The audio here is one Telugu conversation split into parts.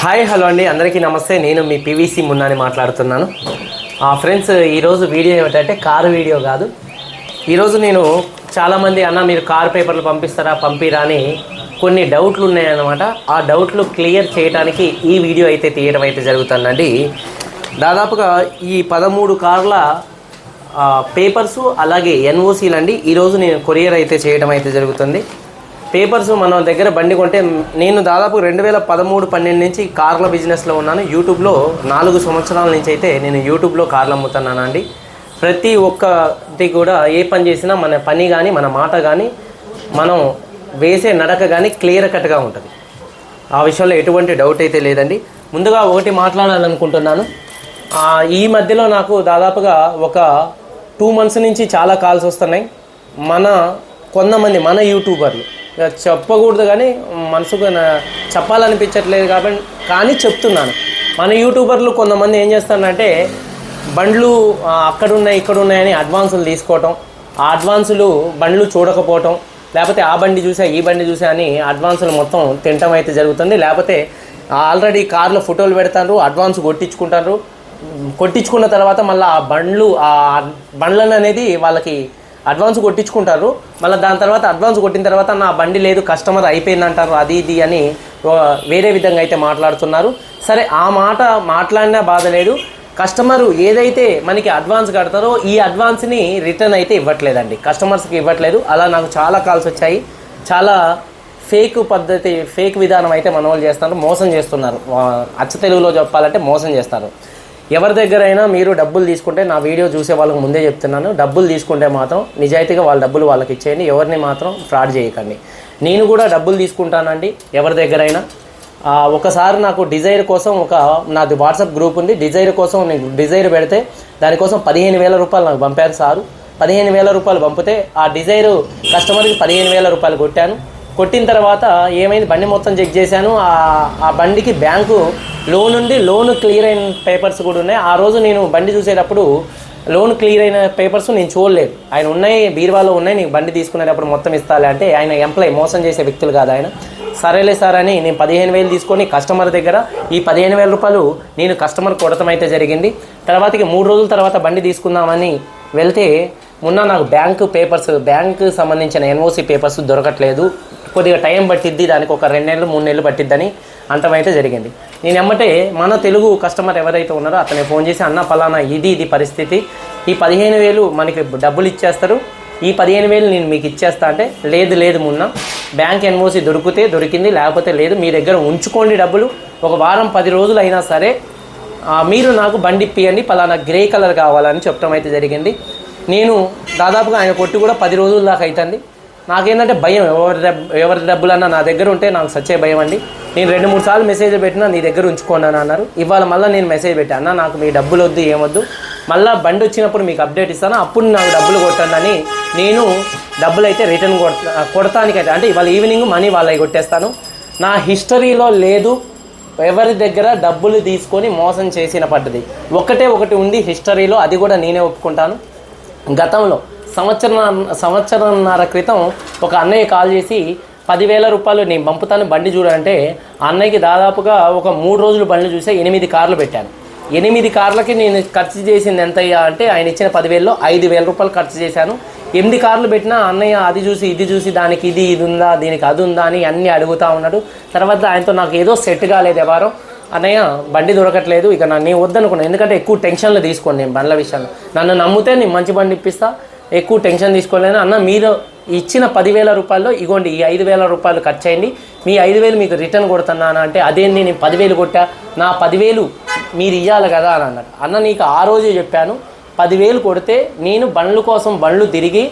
హాయ్ హలో అండి, అందరికీ నమస్తే. నేను మీ పీవీసీ మున్నాని మాట్లాడుతున్నాను. ఫ్రెండ్స్, ఈరోజు వీడియో ఏమిటంటే కారు వీడియో కాదు. ఈరోజు నేను చాలామంది అన్న మీరు కారు పేపర్లు పంపిస్తారా పంపిరా అని కొన్ని డౌట్లు ఉన్నాయన్నమాట. ఆ డౌట్లు క్లియర్ చేయడానికి ఈ వీడియో అయితే తీయడం అయితే జరుగుతుందండి. దాదాపుగా ఈ 13 కార్ల పేపర్సు అలాగే ఎన్ఓసీలు అండి ఈరోజు నేను కొరియర్ అయితే చేయడం అయితే జరుగుతుంది. పేపర్స్ మన దగ్గర బండి కొంటే నేను దాదాపు 2013-12 నుంచి కార్ల బిజినెస్లో ఉన్నాను. యూట్యూబ్లో 4 సంవత్సరాల నుంచి అయితే నేను యూట్యూబ్లో కార్లు అమ్ముతున్నాను అండి. ప్రతి ఒక్కటి కూడా ఏ పని చేసినా మన పని కానీ మన మాట కానీ మనం వేసే నడక కానీ క్లియర్ కట్గా ఉంటుంది. ఆ విషయంలో ఎటువంటి డౌట్ అయితే లేదండి. ముందుగా ఒకటి మాట్లాడాలనుకుంటున్నాను. ఈ మధ్యలో నాకు దాదాపుగా ఒక 2 months నుంచి చాలా కాల్స్ వస్తున్నాయి. కొంతమంది మన యూట్యూబర్లు చెప్పకూడదు కానీ మనసుకు చెప్పాలనిపించట్లేదు కానీ చెప్తున్నాను. మన యూట్యూబర్లు కొంతమంది ఏం చేస్తారంటే బండ్లు అక్కడున్నాయి ఇక్కడున్నాయని అడ్వాన్సులు తీసుకోవటం, ఆ అడ్వాన్సులు బండ్లు చూడకపోవటం, లేకపోతే ఆ బండి చూసా ఈ బండి చూసా అని అడ్వాన్సులు మొత్తం తినటం అయితే జరుగుతుంది. లేకపోతే ఆల్రెడీ కార్లో ఫోటోలు పెడతారు, అడ్వాన్స్ కొట్టించుకున్న తర్వాత మళ్ళీ ఆ బండ్లను అనేది వాళ్ళకి అడ్వాన్స్ కొట్టించుకుంటారు. మళ్ళీ దాని తర్వాత అడ్వాన్స్ కొట్టిన తర్వాత నా బండి లేదు కస్టమర్ అయిపోయిందంటారు, అది ఇది అని వేరే విధంగా అయితే మాట్లాడుతున్నారు. సరే, ఆ మాట మాట్లాడినా బాధ లేదు. కస్టమరు ఏదైతే మనకి అడ్వాన్స్ కడతారో ఈ అడ్వాన్స్ని రిటర్న్ అయితే ఇవ్వట్లేదండి, కస్టమర్స్కి ఇవ్వట్లేదు. అలా నాకు చాలా కాల్స్ వచ్చాయి. చాలా ఫేక్ విధానం అయితే మన వాళ్ళు చేస్తున్నారు, మోసం చేస్తున్నారు. అచ్చ తెలుగులో చెప్పాలంటే మోసం చేస్తారు. ఎవరి దగ్గరైనా మీరు డబ్బులు తీసుకుంటే, నా వీడియో చూసే వాళ్ళకి ముందే చెప్తున్నాను, డబ్బులు తీసుకుంటే మాత్రం నిజాయితీగా వాళ్ళ డబ్బులు వాళ్ళకి ఇచ్చేయండి. ఎవరిని మాత్రం ఫ్రాడ్ చేయకండి. నేను కూడా డబ్బులు తీసుకుంటానండి ఎవరి దగ్గరైనా. ఒకసారి నాకు డిజైర్ కోసం నాది వాట్సాప్ గ్రూప్ ఉంది. డిజైర్ కోసం నేను డిజైర్ పెడితే దానికోసం 15,000 రూపాయలు నాకు పంపారు సారు. 15,000 రూపాయలు పంపితే ఆ డిజైర్ కస్టమర్కి 15,000 రూపాయలు కొట్టిన తర్వాత ఏమైంది, బండి మొత్తం చెక్ చేశాను. ఆ బండికి బ్యాంకు లోన్ క్లియర్ అయిన పేపర్స్ కూడా ఉన్నాయి. ఆ రోజు నేను బండి చూసేటప్పుడు లోన్ క్లియర్ అయిన పేపర్స్ నేను చూడలేదు. ఆయన ఉన్నాయి, బీరువాలో ఉన్నాయి, నీకు బండి తీసుకునేటప్పుడు మొత్తం ఇస్తాలే అంటే ఆయన ఎంప్లాయ్, మోసం చేసే వ్యక్తులు కాదు ఆయన. సరేలే సార్ అని నేను 15,000 తీసుకొని కస్టమర్ దగ్గర ఈ 15,000 రూపాయలు నేను కస్టమర్ కొడతాం అయితే జరిగింది. తర్వాతకి 3 రోజుల తర్వాత బండి తీసుకుందామని వెళ్తే నాకు బ్యాంకు సంబంధించిన ఎన్ఓసి పేపర్స్ దొరకట్లేదు, కొద్దిగా టైం పట్టిద్ది, దానికి ఒక 2 నెలలు 3 నెలలు పట్టిద్దని అంటమైతే జరిగింది. నేను ఎమ్మటే మన తెలుగు కస్టమర్ ఎవరైతే ఉన్నారో అతనే ఫోన్ చేసి, అన్న పలానా ఇది పరిస్థితి, ఈ 15,000 మనకి డబ్బులు ఇచ్చేస్తారు, ఈ 15,000 నేను మీకు ఇచ్చేస్తా అంటే, లేదు మొన్న బ్యాంక్ ఎన్ఓసి దొరికింది, లేకపోతే లేదు, మీ దగ్గర ఉంచుకోండి డబ్బులు, ఒక వారం 10 రోజులు అయినా సరే మీరు నాకు బండి ఇప్పియండి, పలానా గ్రే కలర్ కావాలని చెప్పడం అయితే జరిగింది. నేను దాదాపుగా ఆయన కొట్టి కూడా 10 రోజుల దాకా అవుతుంది. నాకేంటంటే భయం, ఎవరి డబ్బులన్నా నా దగ్గర ఉంటే నాకు సచ్చే భయం అండి. నేను 2-3 సార్లు మెసేజ్ పెట్టినా నీ దగ్గర ఉంచుకోండి అని అన్నారు. ఇవాళ మళ్ళీ నేను మెసేజ్ పెట్టాను, నాకు మీ డబ్బులు వద్దు ఏమొద్దు, మళ్ళీ బండి వచ్చినప్పుడు మీకు అప్డేట్ ఇస్తాను, అప్పుడు నాకు డబ్బులు కొట్టండి అని నేను డబ్బులు అయితే రిటర్న్ కొడతానికైతే, అంటే ఇవాళ ఈవినింగ్ మనీ వాళ్ళవి కొట్టేస్తాను. నా హిస్టరీలో లేదు ఎవరి దగ్గర డబ్బులు తీసుకొని మోసం చేసిన పద్ధతి. ఒకటి ఉంది హిస్టరీలో, అది కూడా నేనే ఒప్పుకుంటాను. గతంలో సంవత్సరంన్నర క్రితం ఒక అన్నయ్య కాల్ చేసి 10,000 రూపాయలు నేను పంపుతాను బండి చూడంటే, ఆ అన్నయ్యకి దాదాపుగా ఒక 3 రోజులు బండ్లు చూసే 8 కార్లు పెట్టాను. 8 కార్లకి నేను ఖర్చు చేసింది ఎంతయ్యా అంటే, ఆయన ఇచ్చిన 10,000లో 5,000 రూపాయలు ఖర్చు చేశాను. 8 కార్లు పెట్టినా అన్నయ్య అది చూసి ఇది చూసి దానికి ఇది ఉందా, దీనికి అది ఉందా అని అన్నీ అడుగుతూ ఉన్నాడు. తర్వాత ఆయనతో నాకు ఏదో సెట్ కాలేదు ఎవరో, అన్నయ్య బండి దొరకట్లేదు, ఇక నన్ను వద్దనుకున్నాను, ఎందుకంటే ఎక్కువ టెన్షన్లు తీసుకోండి నేను బండ్ల విషయంలో, నన్ను నమ్మితే నేను మంచి బండి ఇప్పిస్తా, ఎక్కువ టెన్షన్ తీసుకోలేను అన్న, మీరు ఇచ్చిన 10,000 రూపాయల్లో ఇగోండి ఈ 5,000 రూపాయలు ఖర్చు అయ్యింది, మీ 5,000 మీకు రిటర్న్ కొడుతున్నాను అంటే, అదేంటి నేను 10,000 కొట్టా, నా 10,000 మీరు ఇవ్వాలి కదా అని అన్నాడు. అన్న నీకు ఆ రోజే చెప్పాను, 10,000 కొడితే నేను బండ్ల కోసం బండ్లు తిరిగి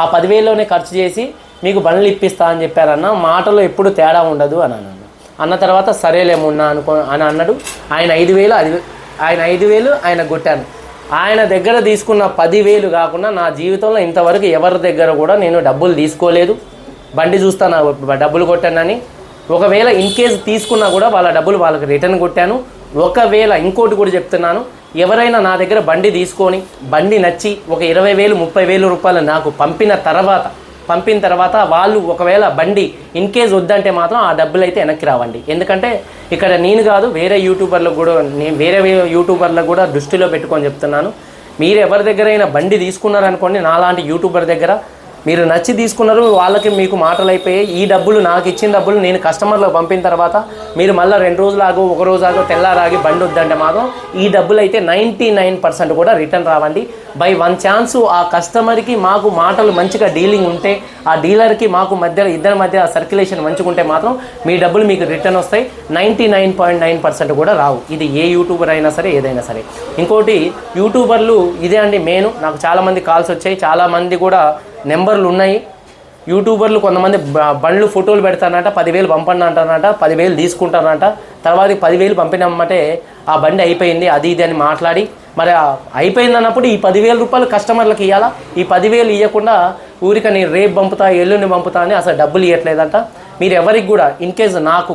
ఆ 10,000లోనే ఖర్చు చేసి మీకు బండ్లు ఇప్పిస్తా అని చెప్పారన్న, మాటలో ఎప్పుడు తేడా ఉండదు అని అన్న తర్వాత సరేలేమున్నా అని అన్నాడు. ఆయన 5,000 ఆయన కొట్టాను. ఆయన దగ్గర తీసుకున్న 10,000 కాకుండా నా జీవితంలో ఇంతవరకు ఎవరి దగ్గర కూడా నేను డబ్బులు తీసుకోలేదు. బండి చూస్తాను డబ్బులు కొట్టానని, ఒకవేళ ఇన్ కేసు తీసుకున్నా కూడా వాళ్ళ డబ్బులు వాళ్ళకి రిటర్న్ కొట్టాను. ఒకవేళ ఇంకోటి కూడా చెప్తున్నాను, ఎవరైనా నా దగ్గర బండి తీసుకొని బండి నచ్చి ఒక 20,000 30,000 రూపాయలు నాకు పంపిన తర్వాత పంపిన తర్వాత వాళ్ళు ఒకవేళ బండి ఇన్ కేస్ వద్దంటే మాత్రం ఆ డబ్బులు అయితే వెనక్కి రావండి. ఎందుకంటే ఇక్కడ నేను కాదు, వేరే యూట్యూబర్లకు కూడా, నేను వేరే యూట్యూబర్లకు కూడా దృష్టిలో పెట్టుకొని చెప్తున్నాను. మీరు ఎవరి దగ్గరైనా బండి తీసుకున్నారనుకోండి, నాలాంటి యూట్యూబర్ దగ్గర మీరు నచ్చి తీసుకున్నారు, వాళ్ళకి మీకు మాటలు అయిపోయాయి. ఈ డబ్బులు నాకు ఇచ్చిన డబ్బులు నేను కస్టమర్లకు పంపిన తర్వాత మీరు మళ్ళీ 2 రోజులు ఆగో 1 రోజు ఆగో తెల్లారాగి బండి వద్దంటే మాత్రం ఈ డబ్బులు అయితే 99% కూడా రిటర్న్ రావండి. బై 1 ఛాన్స్ ఆ కస్టమర్కి మాకు మాటలు మంచిగా డీలింగ్ ఉంటే, ఆ డీలర్కి మాకు ఇద్దరి మధ్య సర్క్యులేషన్ మంచిగా ఉంటే మాత్రం మీ డబ్బులు మీకు రిటర్న్ వస్తాయి. 99.9% కూడా రావు. ఇది ఏ యూట్యూబర్ అయినా సరే, ఏదైనా సరే. ఇంకోటి యూట్యూబర్లు ఇదే అండి మెయిన్. నాకు చాలామంది కాల్స్ వచ్చాయి, చాలామంది కూడా నెంబర్లు ఉన్నాయి. యూట్యూబర్లు కొంతమంది బండ్లు ఫోటోలు పెడతానంట, 10,000 పంపండి అంటారంట, 10,000 తీసుకుంటారంట. తర్వాత 10,000 పంపినామంటే ఆ బండి అయిపోయింది అది ఇది అని మాట్లాడి, మరి అయిపోయింది అన్నప్పుడు ఈ 10,000 రూపాయలు కస్టమర్లకు ఇవ్వాలా? ఈ 10,000 ఇవ్వకుండా ఊరిక నేను రేపు పంపుతా, ఎల్లుండి పంపుతా అని అసలు డబ్బులు ఇవ్వట్లేదంట. మీరు ఎవరికి కూడా ఇన్ కేసు నాకు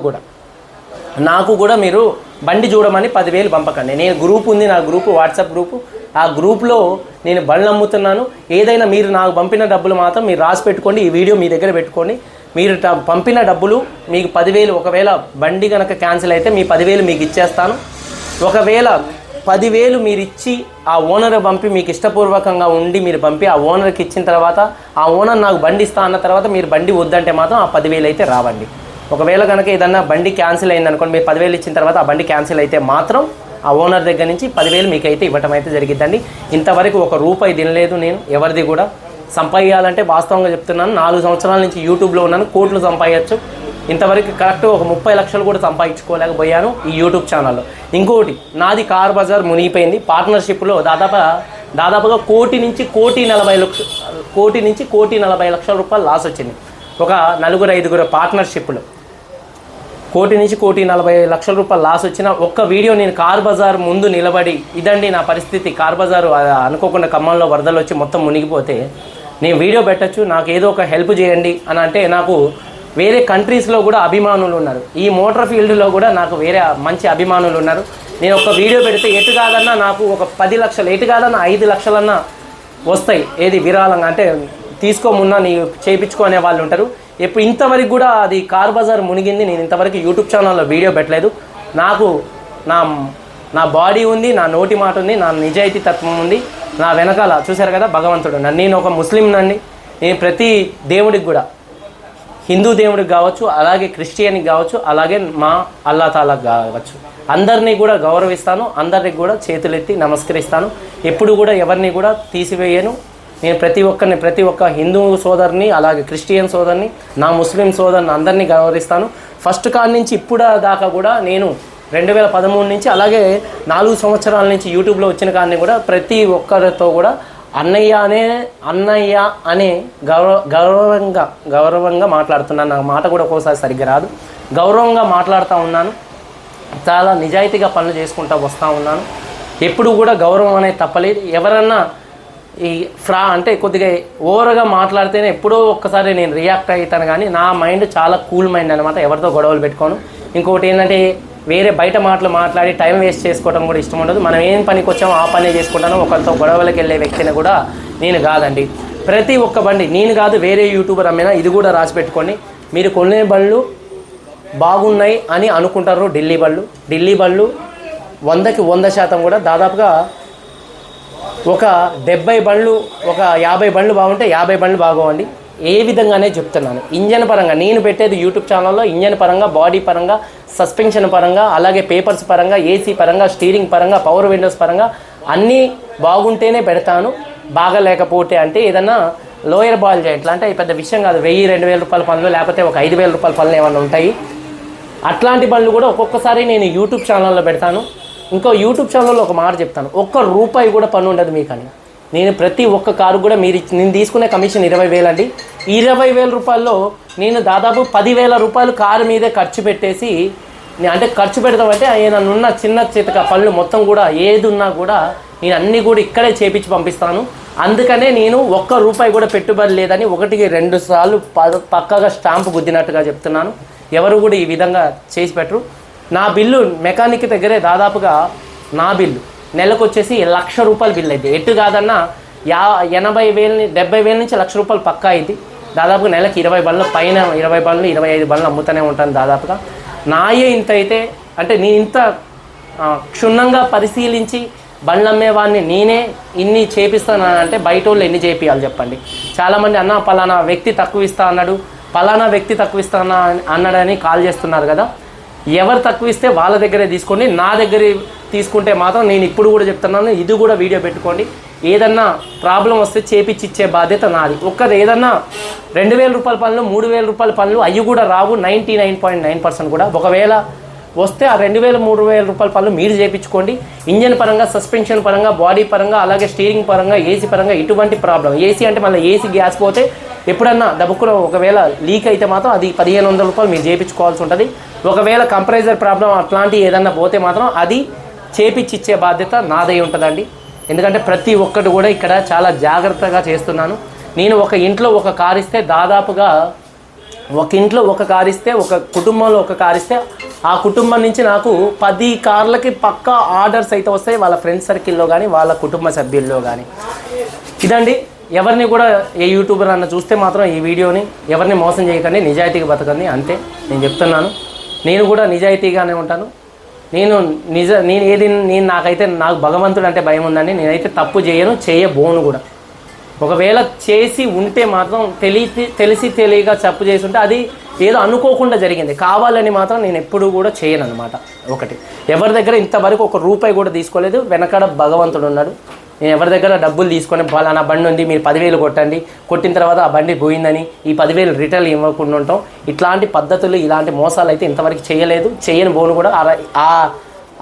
కూడా మీరు బండి చూడమని 10,000 పంపకండి. నేను గ్రూప్ ఉంది, నా గ్రూపు వాట్సాప్ గ్రూపు, ఆ గ్రూప్లో నేను బండ్లు అమ్ముతున్నాను. ఏదైనా మీరు నాకు పంపిన డబ్బులు మాత్రం మీరు రాసి పెట్టుకోండి, ఈ వీడియో మీ దగ్గర పెట్టుకోండి. మీరు పంపిన డబ్బులు మీకు 10,000, ఒకవేళ బండి కనుక క్యాన్సిల్ అయితే మీ 10,000 మీకు ఇచ్చేస్తాను. ఒకవేళ 10,000 మీరు ఇచ్చి ఆ ఓనర్ పంపి మీకు ఇష్టపూర్వకంగా ఉండి మీరు పంపి ఆ ఓనర్కి ఇచ్చిన తర్వాత ఆ ఓనర్ నాకు బండి ఇస్తా అన్న తర్వాత మీరు బండి వద్దంటే మాత్రం ఆ 10,000 అయితే రావండి. ఒకవేళ కనుక ఏదన్నా బండి క్యాన్సిల్ అయింది అనుకోండి, మీరు 10,000 ఇచ్చిన తర్వాత ఆ బండి క్యాన్సిల్ అయితే మాత్రం ఆ ఓనర్ దగ్గర నుంచి 10,000 మీకు అయితే ఇవ్వటం అయితే జరిగిద్దండి. ఇంతవరకు ₹1 తినలేదు నేను ఎవరిది కూడా. సంపాదించాలంటే వాస్తవంగా చెప్తున్నాను, 4 సంవత్సరాల నుంచి యూట్యూబ్లో ఉన్నాను, కోట్లు సంపాదించచ్చు. ఇంతవరకు కరెక్ట్ ఒక 30 లక్షలు కూడా సంపాదించుకోలేకపోయాను ఈ యూట్యూబ్ ఛానల్లో. ఇంకోటి, నాది కార్ బజార్ మునిగిపోయింది. పార్ట్నర్షిప్లో దాదాపుగా కోటి నుంచి కోటి 40 లక్షల రూపాయలు లాస్ వచ్చింది. ఒక 4-5 పార్ట్నర్షిప్లో కోటి నుంచి కోటి 40 లక్షల రూపాయలు లాస్ వచ్చిన ఒక్క వీడియో నేను కార్ బజార్ ముందు నిలబడి, ఇదండి నా పరిస్థితి, కార్ బజారు అనుకోకుండా ఖమ్మంలో వరదలు వచ్చి మొత్తం మునిగిపోతే నేను వీడియో పెట్టచ్చు, నాకు ఏదో ఒక హెల్ప్ చేయండి అని అంటే నాకు వేరే కంట్రీస్లో కూడా అభిమానులు ఉన్నారు. ఈ మోటార్ ఫీల్డ్లో కూడా నాకు వేరే మంచి అభిమానులు ఉన్నారు. నేను ఒక వీడియో పెడితే ఎటు కాదన్నా నాకు ఒక 10 లక్షలు, ఎటు కాదన్నా 5 లక్షలన్నా వస్తాయి. ఏది విరాళంగా అంటే తీసుకోమున్నా నీ చేయించుకునే వాళ్ళు ఉంటారు. ఎప్పుడు ఇంతవరకు కూడా అది కార్ బజార్ మునిగింది, నేను ఇంతవరకు యూట్యూబ్ ఛానల్లో వీడియో పెట్టలేదు. నాకు నా బాడీ ఉంది, నా నోటి మాట ఉంది, నా నిజాయితీ తత్వం ఉంది. నా వెనకాల చూశారు కదా భగవంతుడు. నేను ఒక ముస్లిం నండి. నేను ప్రతి దేవుడికి కూడా, హిందూ దేవుడికి కావచ్చు, అలాగే క్రిస్టియన్కి కావచ్చు, అలాగే మా అల్లా తాలాకి కావచ్చు, అందరినీ కూడా గౌరవిస్తాను, అందరికి కూడా చేతులెత్తి నమస్కరిస్తాను. ఎప్పుడు కూడా ఎవరిని కూడా తీసివేయను. నేను ప్రతి ఒక్క హిందూ సోదరుని, అలాగే క్రిస్టియన్ సోదరుని, నా ముస్లిం సోదరుని అందరినీ గౌరవిస్తాను. ఫస్ట్ కాడి నుంచి ఇప్పుడు దాకా కూడా నేను 2013 నుంచి అలాగే 4 సంవత్సరాల నుంచి యూట్యూబ్లో వచ్చిన కానీ కూడా ప్రతి ఒక్కరితో కూడా అన్నయ్య అనే గౌరవంగా మాట్లాడుతున్నాను. నాకు మాట కూడా ఒక్కోసారి సరిగ్గా రాదు, గౌరవంగా మాట్లాడుతూ ఉన్నాను. చాలా నిజాయితీగా పనులు చేసుకుంటూ వస్తూ ఉన్నాను. ఎప్పుడు కూడా గౌరవం అనేది తప్పలేదు. ఎవరన్నా ఈ అంటే కొద్దిగా ఓవర్గా మాట్లాడితేనే ఎప్పుడో ఒక్కసారి నేను రియాక్ట్ అవుతాను, కానీ నా మైండ్ చాలా కూల్ మైండ్ అనమాట. ఎవరితో గొడవలు పెట్టుకోను. ఇంకోటి ఏంటంటే వేరే బయట మాట్లాడి టైం వేస్ట్ చేసుకోవడం కూడా ఇష్టం ఉండదు. మనం ఏం పనికి వచ్చామో ఆ పనే చేసుకుంటాను. ఒకరితో గొడవలకు వెళ్ళే వ్యక్తిని కూడా నేను కాదండి. ప్రతి ఒక్క బండి నేను కాదు, వేరే యూట్యూబర్ అమ్మినా ఇది కూడా రాసి పెట్టుకోండి. మీరు కొనే బండ్లు బాగున్నాయి అని అనుకుంటారు. ఢిల్లీ బళ్ళు 100కి 100% కూడా దాదాపుగా ఒక 70 బండ్లు, ఒక 50 బండ్లు బాగుంటే 50 బండ్లు బాగోవండి. ఏ విధంగానే చెప్తున్నాను. ఇంజన్ పరంగా నేను పెట్టేది యూట్యూబ్ ఛానల్లో ఇంజన్ పరంగా, బాడీ పరంగా, సస్పెన్షన్ పరంగా, అలాగే పేపర్స్ పరంగా, ఏసీ పరంగా, స్టీరింగ్ పరంగా, పవర్ విండోస్ పరంగా అన్నీ బాగుంటేనే పెడతాను. బాగా లేకపోతే అంటే ఏదన్నా లోయర్ బాల్ జాయింట్లు అంటే పెద్ద విషయం కాదు, 1000-2000 రూపాయల పనులు, లేకపోతే ఒక 5000 రూపాయల పనులు ఏమైనా ఉంటాయి. అట్లాంటి పనులు కూడా ఒక్కొక్కసారి నేను యూట్యూబ్ ఛానల్లో పెడతాను. ఇంకో యూట్యూబ్ ఛానల్లో ఒక మాట చెప్తాను, ₹1 కూడా పన్ను ఉండదు మీకని. నేను ప్రతి ఒక్క కారు కూడా నేను తీసుకునే కమిషన్ 20,000 అండి. 20,000 రూపాయల్లో నేను దాదాపు 10,000 రూపాయలు కారు మీదే ఖర్చు పెట్టేసి, అంటే ఖర్చు పెడతామంటే నన్నున్న చిన్న చితక పనులు మొత్తం కూడా ఏది ఉన్నా కూడా నేను అన్నీ కూడా ఇక్కడే చేపించి పంపిస్తాను. అందుకనే నేను ₹1 కూడా పెట్టుబడి లేదని 1-2 సార్లు పక్కగా స్టాంపు గుద్దినట్టుగా చెప్తున్నాను. ఎవరు కూడా ఈ విధంగా చేసి పెట్టరు. నా బిల్లు మెకానిక్ దగ్గరే దాదాపుగా నా బిల్లు నెలకు వచ్చేసి ₹1,00,000 బిల్ అయింది. ఎటు కాదన్నా 80,000 70,000 నుంచి ₹1,00,000 పక్కా అయింది. దాదాపుగా నెలకి 20 బండ్ల పైన 20 బండ్లు 25 బండ్లు అమ్ముతూనే ఉంటాను దాదాపుగా. నాయే ఇంత అయితే అంటే నేను ఇంత క్షుణ్ణంగా పరిశీలించి బండ్లు అమ్మేవాడిని నేనే ఇన్ని చేపిస్తాను అంటే బయట వాళ్ళు ఎన్ని చేపియాలి చెప్పండి. చాలామంది అన్న పలానా వ్యక్తి తక్కువ ఇస్తా అన్నాడు, పలానా వ్యక్తి తక్కువ ఇస్తా అన్నాడని కాల్ చేస్తున్నారు కదా. ఎవరు తక్కువ ఇస్తే వాళ్ళ దగ్గరే తీసుకోండి, నా దగ్గర తీసుకుంటే మాత్రం నేను ఇప్పుడు కూడా చెప్తున్నాను, ఇది కూడా వీడియో పెట్టుకోండి. ఏదన్నా ప్రాబ్లం వస్తే చేపిచ్చి ఇచ్చే బాధ్యత నాది. ఒక్కరు ఏదన్నా 2000 రూపాయల పనులు 3000 రూపాయల పనులు అవి కూడా రావు 99.9% కూడా. ఒకవేళ వస్తే ఆ 2000-3000 రూపాయల పనులు మీరు చేయించుకోండి. ఇంజన్ పరంగా, సస్పెన్షన్ పరంగా, బాడీ పరంగా, అలాగే స్టీరింగ్ పరంగా, ఏసీ పరంగా ఎటువంటి ప్రాబ్లం. ఏసీ అంటే మళ్ళీ ఏసీ గ్యాస్ పోతే ఎప్పుడన్నా దబ్బుకున్న ఒకవేళ లీక్ అయితే మాత్రం అది 1500 రూపాయలు మీరు చేయించుకోవాల్సి ఉంటుంది. ఒకవేళ కంప్రెసర్ ప్రాబ్లం అట్లాంటివి ఏదన్నా పోతే మాత్రం అది చేపించి ఇచ్చే బాధ్యత నాదై ఉంటుందండి. ఎందుకంటే ప్రతి ఒక్కటి కూడా ఇక్కడ చాలా జాగ్రత్తగా చేస్తున్నాను. నేను ఒక ఇంట్లో ఒక కారు ఇస్తే దాదాపుగా ఒక ఇంట్లో ఒక కారు ఇస్తే, ఒక కుటుంబంలో ఒక కారు ఇస్తే ఆ కుటుంబం నుంచి నాకు 10 కార్లకి పక్కా ఆర్డర్స్ అయితే వస్తాయి, వాళ్ళ ఫ్రెండ్స్ సర్కిల్లో కానీ వాళ్ళ కుటుంబ సభ్యుల్లో కానీ. ఇదండి, ఎవరిని కూడా ఏ యూట్యూబర్ అన్న చూస్తే మాత్రం ఈ వీడియోని ఎవరిని మోసం చేయకండి, నిజాయితీగా బతకండి, అంతే నేను చెప్తున్నాను. నేను కూడా నిజాయితీగానే ఉంటాను. నాకైతే నాకు భగవంతుడు అంటే భయం ఉందండి. నేనైతే తప్పు చేయను, చేయబోను కూడా. ఒకవేళ చేసి ఉంటే మాత్రం తెలిసి తెలియక తప్పు చేసి ఉంటే అది ఏదో అనుకోకుండా జరిగింది, కావాలని మాత్రం నేను ఎప్పుడు కూడా చేయను అనమాట. ఒకటి, ఎవరి దగ్గర ఇంతవరకు ఒక రూపాయి కూడా తీసుకోలేదు, వెనకాడ భగవంతుడు ఉన్నాడు. నేను ఎవరి దగ్గర డబ్బులు తీసుకొని పలానా బండి ఉంది మీరు 10,000 కొట్టండి, కొట్టిన తర్వాత ఆ బండి పోయిందని ఈ 10,000 రిటర్న్ ఇవ్వకుండా ఉంటాం. ఇట్లాంటి పద్ధతులు, ఇలాంటి మోసాలు అయితే ఇంతవరకు చేయలేదు, చేయని బోను కూడా.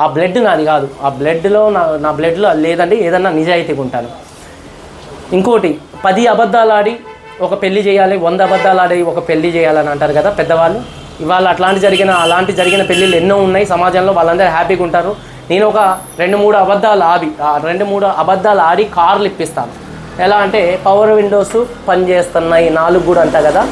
ఆ బ్లడ్ నాది కాదు, ఆ బ్లడ్లో నా బ్లడ్లో లేదండి. ఏదన్నా నిజాయితీగా ఉంటాను. ఇంకోటి, 10 అబద్ధాలు ఆడి ఒక పెళ్లి చేయాలి, 100 అబద్ధాలు ఆడి ఒక పెళ్లి చేయాలని అంటారు కదా పెద్దవాళ్ళు. ఇవాళ అలాంటి జరిగిన పెళ్ళిళ్ళు ఎన్నో ఉన్నాయి సమాజంలో, వాళ్ళందరూ హ్యాపీగా ఉంటారు. నేను ఒక 2-3 అబద్ధాలు ఆడి కార్లు ఇప్పిస్తాను. ఎలా అంటే పవర్ విండోస్ పనిచేస్తున్నాయి 4 కూడా అంటా కదా.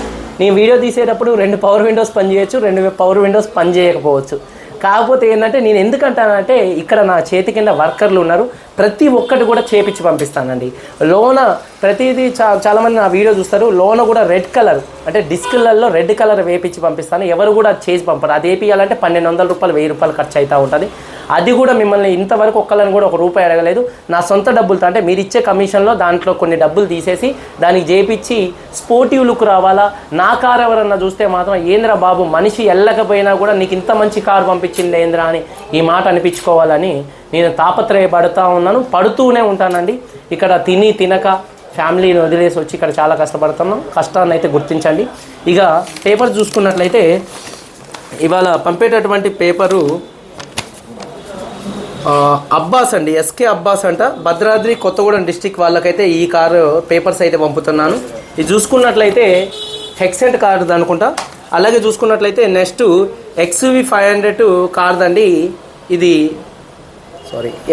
నేను వీడియో తీసేటప్పుడు 2 పవర్ విండోస్ పనిచేయచ్చు, 2 పవర్ విండోస్ పనిచేయకపోవచ్చు. కాకపోతే ఏంటంటే నేను ఎందుకంటానంటే ఇక్కడ నా చేతి కింద వర్కర్లు ఉన్నారు, ప్రతి ఒక్కటి కూడా చేపించి పంపిస్తానండి. లోన ప్రతిదీ చాలామంది నా వీడియో చూస్తారు, లోన కూడా రెడ్ కలర్ అంటే డిస్కులలో రెడ్ కలర్ వేపించి పంపిస్తాను. ఎవరు కూడా చేసి పంపరు. అది వేపియాలంటే 1200 రూపాయలు 1000 రూపాయలు ఖర్చు అవుతూ ఉంటుంది. అది కూడా మిమ్మల్ని ఇంతవరకు ఒక్కళ్ళని కూడా ₹1 అడగలేదు. నా సొంత డబ్బులతో అంటే మీరు ఇచ్చే కమిషన్లో దాంట్లో కొన్ని డబ్బులు తీసేసి దానికి చేపించి స్పోర్టివ్ లుక్ రావాలా. నా కారు ఎవరన్నా చూస్తే మాత్రం ఏంద్రా బాబు, మనిషి వెళ్ళకపోయినా కూడా నీకు ఇంత మంచి కారు పంపించింది ఏంద్రా అని ఈ మాట అనిపించుకోవాలని నేను తాపత్రయపడుతూ ఉన్నాను, పడుతూనే ఉంటానండి. ఇక్కడ తినక ఫ్యామిలీని వదిలేసి వచ్చి ఇక్కడ చాలా కష్టపడుతున్నాం. కష్టాన్ని అయితే గుర్తించండి. ఇక పేపర్ చూసుకున్నట్లయితే ఇవాళ పంపేటటువంటి పేపరు అబ్బాస్ అండి, ఎస్కే అబ్బాస్ అంట, భద్రాద్రి కొత్తగూడెం డిస్టిక్ వాళ్ళకైతే ఈ కారు పేపర్స్ అయితే పంపుతున్నాను. ఇది చూసుకున్నట్లయితే హెక్సెంట్ కార్ది అనుకుంటా. అలాగే చూసుకున్నట్లయితే నెక్స్ట్ XUV 500 కార్దండి. ఇది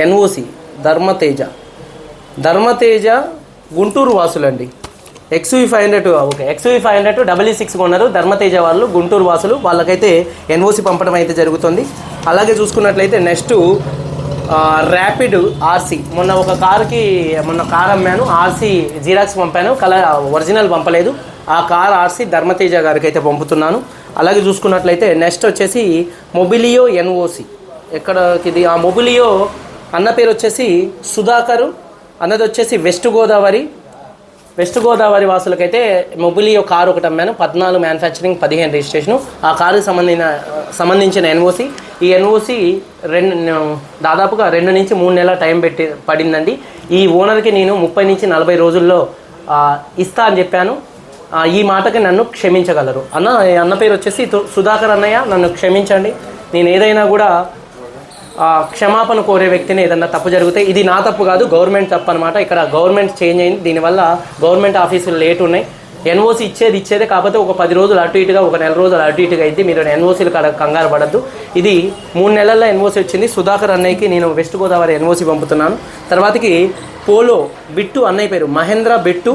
NOC ధర్మతేజ గుంటూరు వాసులండి. XUV 500 ఓకే, XUV 500 66 కొన్నారు ధర్మతేజ వాళ్ళు, గుంటూరు వాసులు. వాళ్ళకైతే NOC పంపడం అయితే జరుగుతుంది. అలాగే చూసుకున్నట్లయితే నెక్స్ట్ ర్యాపిడ్ RC. మొన్న కార్ అమ్మాను, RC జిరాక్స్ పంపాను, ఒరిజినల్ పంపలేదు. ఆ కార్ RC ధర్మతేజ గారికి అయితే పంపుతున్నాను. అలాగే చూసుకున్నట్లయితే నెక్స్ట్ వచ్చేసి మొబిలియో NOC. ఎక్కడికి ఆ మొబిలియో అన్న పేరు వచ్చేసి సుధాకరు, అన్నది వచ్చేసి వెస్ట్ గోదావరి వాసులకైతే మొబిలియో కారు ఒకటి అమ్మాను. 14 మ్యానుఫ్యాక్చరింగ్, 15 రిజిస్ట్రేషను. ఆ కారుకి సంబంధించిన NOC. ఈ NOC దాదాపుగా 2 నుంచి 3 నెలల టైం పడిందండి. ఈ ఓనర్కి నేను 30 నుంచి 40 రోజుల్లో ఇస్తా అని చెప్పాను. ఈ మాటకి నన్ను క్షమించగలరు. అన్న పేరు వచ్చేసి సుధాకర్ అన్నయ్య, నన్ను క్షమించండి. నేను ఏదైనా కూడా క్షమాపణ కోరే వ్యక్తిని, ఏదన్నా తప్పు జరిగితే ఇది నా తప్పు కాదు, గవర్నమెంట్ తప్పు అనమాట. ఇక్కడ గవర్నమెంట్ చేంజ్ అయింది, దీనివల్ల గవర్నమెంట్ ఆఫీసులు లేట్ ఉన్నాయి. NOC ఇచ్చేదే, కాకపోతే ఒక 10 రోజులు అటు ఇటుగా, ఒక నెల రోజులు అటు ఇటుగా అయింది. మీరు NOCలు కంగారు పడద్దు. ఇది 3 నెలల్లో NOC వచ్చింది. సుధాకర్ అన్నయ్యకి నేను వెస్ట్ గోదావరి NOC పంపుతున్నాను. తర్వాతకి పోలో బిట్టు అన్నయ్య పేరు మహేంద్ర బిట్టు,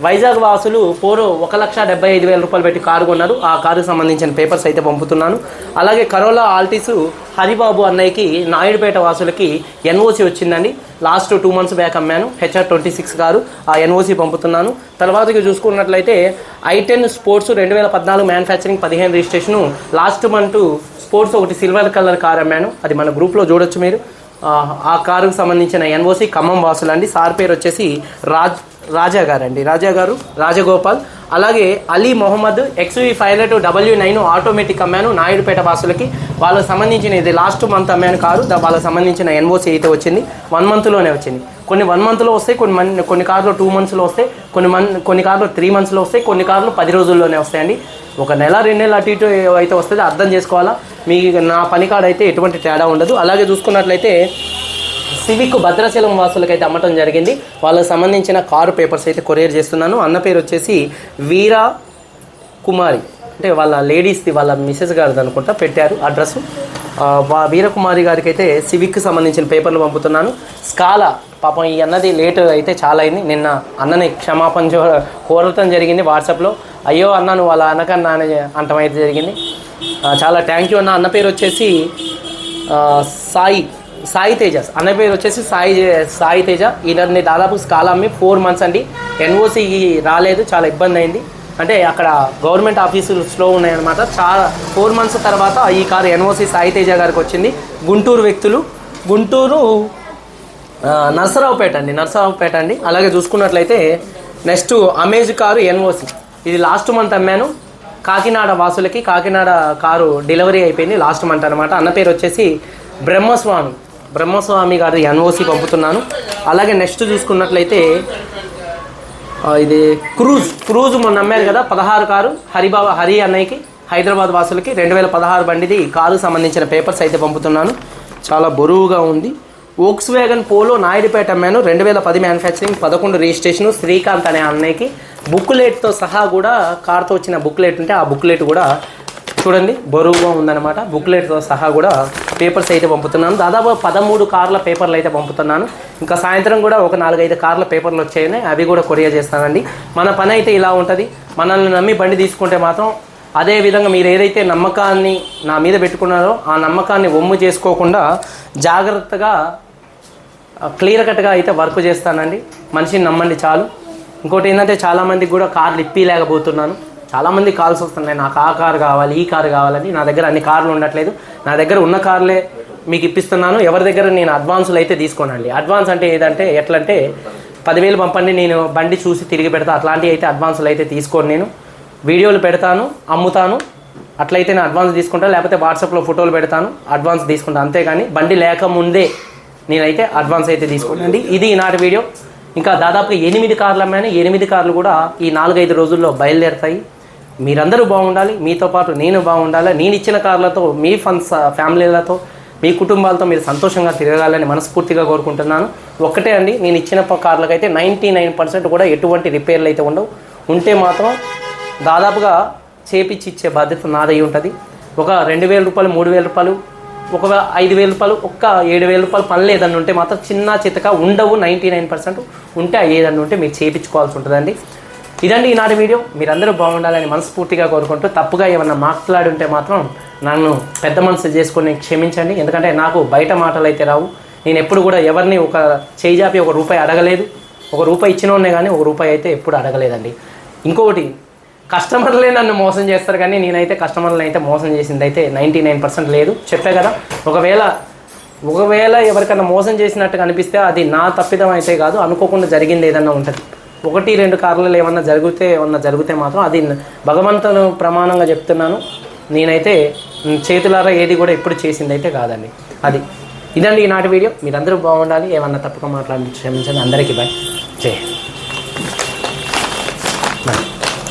వైజాగ్ వాసులు పోలో 1,75,000 రూపాయలు పెట్టి కారు కొన్నారు. ఆ కారుకు సంబంధించిన పేపర్స్ అయితే పంపుతున్నాను. అలాగే కరోలా ఆల్టిస్ హరిబాబు అన్నయ్యకి నాయుడుపేట వాసులకి ఎన్ఓసి వచ్చిందండి. లాస్ట్ 2 months బ్యాక్ అమ్మాను. HR26 గారు ఆ ఎన్ఓసి పంపుతున్నాను. తర్వాతకి చూసుకున్నట్లయితే I10 sports 2014 manufacturing 15 registration. Last month sports ఒకటి సిల్వర్ కలర్ కార్ అమ్మాను. అది మన గ్రూప్లో చూడొచ్చు మీరు. ఆ కారుకు సంబంధించిన ఎన్ఓసి ఖమ్మం వాసులు అండి. సార్ పేరు వచ్చేసి రాజా గారు అండి. రాజగోపాల్. అలాగే Ali Mohammed XV 500 W9 automatic అమ్మాను నాయుడుపేట వాసులకి. వాళ్ళకి సంబంధించిన ఇది లాస్ట్ మంత్ అమ్మాను కారు. వాళ్ళకి సంబంధించిన ఎన్ఓసి అయితే వచ్చింది. 1 monthలోనే వచ్చింది. కొన్ని 1 monthలో వస్తాయి, కొన్ని కార్లు 2 monthsలో వస్తాయి, కొన్ని కార్లు 3 monthsలో వస్తాయి, కొన్ని కార్లు 10 రోజుల్లోనే వస్తాయండి. 1 నెల 2 నెలలు అటు ఇటు అయితే వస్తుంది, అర్థం చేసుకోవాలా. మీ నా పని కాడ అయితే ఎటువంటి తేడా ఉండదు. అలాగే చూసుకున్నట్లయితే సివిక్ భద్రాచలం వాసులకి అయితే అమ్మటం జరిగింది. వాళ్ళకి సంబంధించిన కారు పేపర్స్ అయితే కొరియర్ చేస్తున్నాను. అన్న పేరు వచ్చేసి వీరా కుమారి, అంటే వాళ్ళ లేడీస్ది, వాళ్ళ మిసెస్ గారిది అనుకుంటా పెట్టారు అడ్రస్. వీరకుమారి గారికి అయితే సివిక్కి సంబంధించిన పేపర్లు పంపుతున్నాను. స్కాలా పాపం ఈ అన్నది లేట్ అయితే చాలా అయింది. నిన్న అన్నని క్షమాపణ కోరటం జరిగింది వాట్సాప్లో. అయ్యో అన్న నువ్వు వాళ్ళ అన్నకన్నా అంటం అయితే జరిగింది. చాలా థ్యాంక్ యూ అన్న. అన్న పేరు వచ్చేసి సాయి తేజ. అన్న పేరు వచ్చేసి సాయి తేజ. ఈయనని దాదాపు స్కాలా అమ్మి 4 months అండి. ఎన్ఓసి రాలేదు, చాలా ఇబ్బంది అయింది. అంటే అక్కడ గవర్నమెంట్ ఆఫీసులు స్లో ఉన్నాయన్నమాట. చాలా 4 months తర్వాత ఈ కారు ఎన్ఓసి సాయి తేజ గారికి వచ్చింది. గుంటూరు వ్యక్తులు, గుంటూరు నరసరావుపేట అండి. అలాగే చూసుకున్నట్లయితే నెక్స్ట్ అమేజ్ కారు ఎన్ఓసి, ఇది లాస్ట్ మంత్ అమ్మాను. కాకినాడ వాసులకి కాకినాడ కారు డెలివరీ అయిపోయింది లాస్ట్ మంత్ అనమాట. అన్న పేరు వచ్చేసి బ్రహ్మస్వామి గారి ఎన్ఓసి పంపుతున్నాను. అలాగే నెక్స్ట్ చూసుకున్నట్లయితే ఇది క్రూజ్ మొన్న అమ్మారు కదా 16 కారు హరి అన్నయ్యకి హైదరాబాద్ వాసులకి 2016 బండిది కారుకు సంబంధించిన పేపర్స్ అయితే పంపుతున్నాను. చాలా బరువుగా ఉంది. వోక్స్ వ్యాగన్ పోలో నాయుడుపేట అమ్మాను. 2010 మ్యానుఫ్యాక్చరింగ్ 11 రిజిస్ట్రేషను. శ్రీకాంత్ అనే అన్నయ్యకి బుక్లెట్తో సహా కూడా కార్తో వచ్చిన బుక్లెట్ ఉంటే ఆ బుక్లెట్ కూడా చూడండి బరువుగా ఉందన్నమాట. బుక్లెట్తో సహా కూడా పేపర్స్ అయితే పంపుతున్నాను. దాదాపు 13 కార్ల పేపర్లు అయితే పంపుతున్నాను. ఇంకా సాయంత్రం కూడా ఒక 4-5 కార్ల పేపర్లు వచ్చాయని అవి కూడా కొరియర్ చేస్తానండి. మన పని అయితే ఇలా ఉంటుంది. మనల్ని నమ్మి బండి తీసుకుంటే మాత్రం అదే విధంగా మీరు ఏదైతే నమ్మకాన్ని నా మీద పెట్టుకున్నారో ఆ నమ్మకాన్ని ఒమ్ము చేసుకోకుండా జాగ్రత్తగా క్లియర్ కట్గా అయితే వర్క్ చేస్తానండి. మనిషిని నమ్మండి చాలు. ఇంకోటి ఏంటంటే చాలామందికి కూడా కార్లు ఇప్పిలేకపోతున్నాను. చాలామంది కాల్స్ వస్తున్నాయి, నాకు ఆ కారు కావాలి, ఈ కారు కావాలని. నా దగ్గర అన్ని కార్లు ఉండట్లేదు. నా దగ్గర ఉన్న కార్లే మీకు ఇప్పిస్తున్నాను. ఎవరి దగ్గర నేను అడ్వాన్సులు అయితే తీసుకోనండి. అడ్వాన్స్ అంటే ఏదంటే ఎట్లంటే 10,000 పంపండి, నేను బండి చూసి తిరిగి పెడతా, అట్లాంటివి అయితే అడ్వాన్సులు అయితే తీసుకోను. నేను వీడియోలు పెడతాను, అమ్ముతాను, అట్లయితే నేను అడ్వాన్స్ తీసుకుంటాను. లేకపోతే వాట్సాప్లో ఫోటోలు పెడతాను, అడ్వాన్స్ తీసుకుంటాను. అంతేగాని బండి లేకముందే నేనైతే అడ్వాన్స్ అయితే తీసుకోనండి. ఇది ఈనాటి వీడియో. ఇంకా దాదాపుగా 8 కార్లు అమ్మాను. 8 కార్లు కూడా ఈ 4-5 రోజుల్లో బయలుదేరుతాయి. మీరందరూ బాగుండాలి, మీతో పాటు నేను బాగుండాలి. నేను ఇచ్చిన కార్లతో మీ ఫ్యామిలీలతో మీ కుటుంబాలతో మీరు సంతోషంగా తిరగాలని మనస్ఫూర్తిగా కోరుకుంటున్నాను. ఒక్కటే అండి, నేను ఇచ్చిన కార్లకైతే 99% కూడా ఎటువంటి రిపేర్లు అయితే ఉండవు. ఉంటే మాత్రం దాదాపుగా చేపించి ఇచ్చే బాధ్యత నాదై ఉంటుంది. ఒక 2,000 రూపాయలు 3,000 రూపాయలు ఒక 5,000 రూపాయలు ఒక్క 7,000 రూపాయలు పనులు ఏదన్నా ఉంటే మాత్రం చిన్న చితక ఉండవు. 99% ఉంటే ఏదన్నా ఉంటే మీరు చేయించుకోవాల్సి ఉంటుందండి. ఇదండి ఈనాటి వీడియో. మీరందరూ బాగుండాలని మనస్ఫూర్తిగా కోరుకుంటూ తప్పుగా ఏమన్నా మాట్లాడి ఉంటే మాత్రం నన్ను పెద్ద మనసు చేసుకొని క్షమించండి. ఎందుకంటే నాకు బయట మాటలు అయితే రావు. నేను ఎప్పుడు కూడా ఎవరిని ఒక చేయి జాపి ₹1 అడగలేదు. ₹1 ఇచ్చినోనే కానీ ₹1 అయితే ఎప్పుడు అడగలేదండి. ఇంకొకటి, కస్టమర్లే నన్ను మోసం చేస్తారు కానీ నేనైతే కస్టమర్లను అయితే మోసం చేసింది అయితే 99% లేదు. చెప్పే కదా, ఒకవేళ ఎవరికైనా మోసం చేసినట్టుగా అనిపిస్తే అది నా తప్పిదం అయితే కాదు, అనుకోకుండా జరిగింది ఏదన్నా ఉంటుంది. 1-2 కార్లలో ఏమన్నా జరిగితే మాత్రం అది భగవంతుని ప్రమాణంగా చెప్తున్నాను. నేనైతే చేతులారా ఏది కూడా ఎప్పుడు చేసింది అయితే కాదండి. ఇదండి ఈనాటి వీడియో. మీరందరూ బాగుండాలి. ఏమన్నా తప్పుగా మాట్లాడి క్షమించండి. అందరికీ బాయ్. జై.